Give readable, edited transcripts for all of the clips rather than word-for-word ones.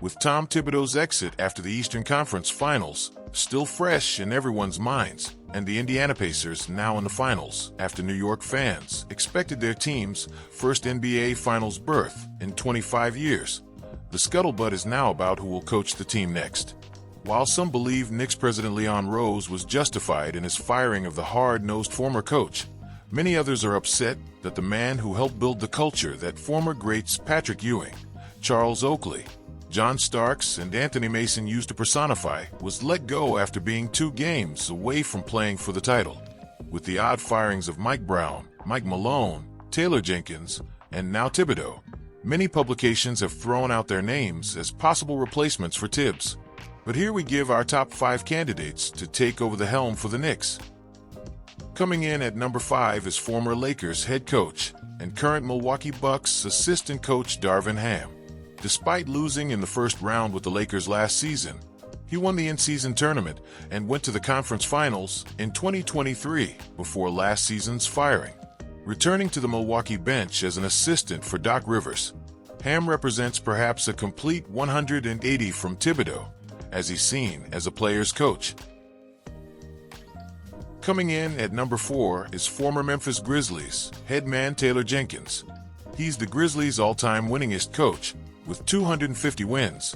with Tom Thibodeau's exit after the Eastern Conference Finals still fresh in everyone's minds, and the Indiana Pacers now in the finals after New York fans expected their team's first NBA Finals berth in 25 years. The scuttlebutt is now about who will coach the team next. While some believe Knicks president Leon Rose was justified in his firing of the hard-nosed former coach, many others are upset that the man who helped build the culture that former greats Patrick Ewing, Charles Oakley, John Starks, and Anthony Mason used to personify was let go after being 2 games away from playing for the title. With the odd firings of Mike Brown, Mike Malone, Taylor Jenkins, and now Thibodeau, many publications have thrown out their names as possible replacements for Thibs. But here we give our top 5 candidates to take over the helm for the Knicks. Coming in at number 5 is former Lakers head coach and current Milwaukee Bucks assistant coach Darvin Ham. Despite losing in the first round with the Lakers last season, he won the in-season tournament and went to the conference finals in 2023 before last season's firing. Returning to the Milwaukee bench as an assistant for Doc Rivers, Ham represents perhaps a complete 180 from Thibodeau, as he's seen as a player's coach. Coming in at number 4 is former Memphis Grizzlies head man Taylor Jenkins. He's the Grizzlies' all-time winningest coach, with 250 wins.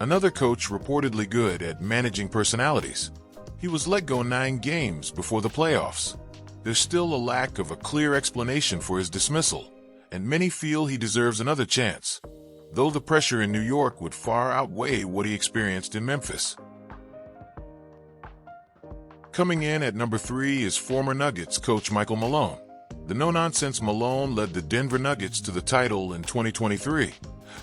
Another coach reportedly good at managing personalities. He was let go 9 games before the playoffs. There's still a lack of a clear explanation for his dismissal, and many feel he deserves another chance, though the pressure in New York would far outweigh what he experienced in Memphis. Coming in at number 3 is former Nuggets coach Michael Malone. The no-nonsense Malone led the Denver Nuggets to the title in 2023,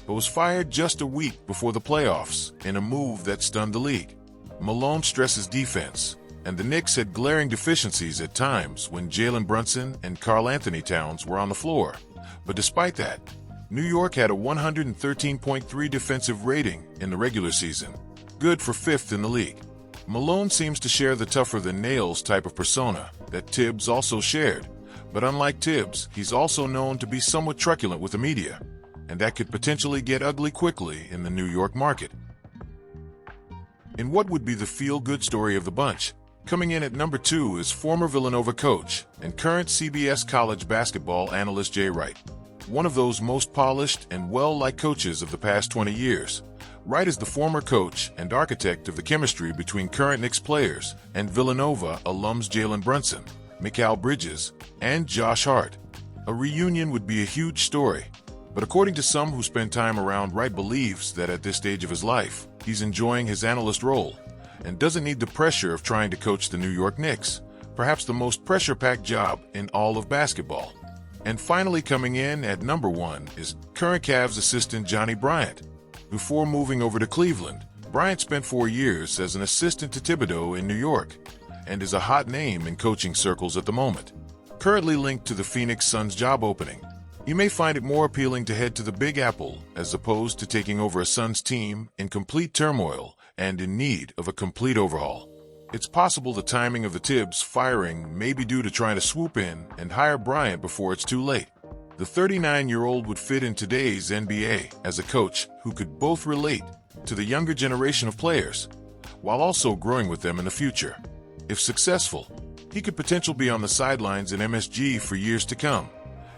but was fired just a week before the playoffs in a move that stunned the league. Malone stresses defense, and the Knicks had glaring deficiencies at times when Jalen Brunson and Karl Anthony Towns were on the floor. But despite that, New York had a 113.3 defensive rating in the regular season, good for 5th in the league. Malone seems to share the tougher-than-nails type of persona that Thibs also shared, but unlike Thibs, he's also known to be somewhat truculent with the media, and that could potentially get ugly quickly in the New York market. In what would be the feel-good story of the bunch, coming in at number 2 is former Villanova coach and current CBS college basketball analyst Jay Wright. One of those most polished and well-liked coaches of the past 20 years, Wright is the former coach and architect of the chemistry between current Knicks players and Villanova alums Jalen Brunson, Mikal Bridges, and Josh Hart. A reunion would be a huge story, but according to some who spend time around, Wright believes that at this stage of his life, he's enjoying his analyst role and doesn't need the pressure of trying to coach the New York Knicks, perhaps the most pressure-packed job in all of basketball. And finally, coming in at number 1 is current Cavs assistant Johnny Bryant. Before moving over to Cleveland, Bryant spent 4 years as an assistant to Thibodeau in New York and is a hot name in coaching circles at the moment. Currently linked to the Phoenix Suns job opening, you may find it more appealing to head to the Big Apple as opposed to taking over a Suns team in complete turmoil and in need of a complete overhaul. It's possible the timing of the Thibs firing may be due to trying to swoop in and hire Bryant before it's too late. The 39-year-old would fit in today's NBA as a coach who could both relate to the younger generation of players while also growing with them in the future. If successful, he could potentially be on the sidelines in MSG for years to come,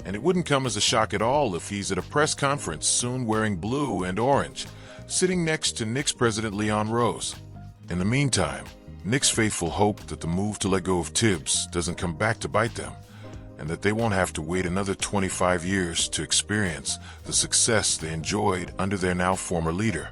and it wouldn't come as a shock at all if he's at a press conference soon wearing blue and orange, sitting next to Knicks president Leon Rose. In the meantime, Knicks faithful hope that the move to let go of Thibs doesn't come back to bite them, and that they won't have to wait another 25 years to experience the success they enjoyed under their now former leader.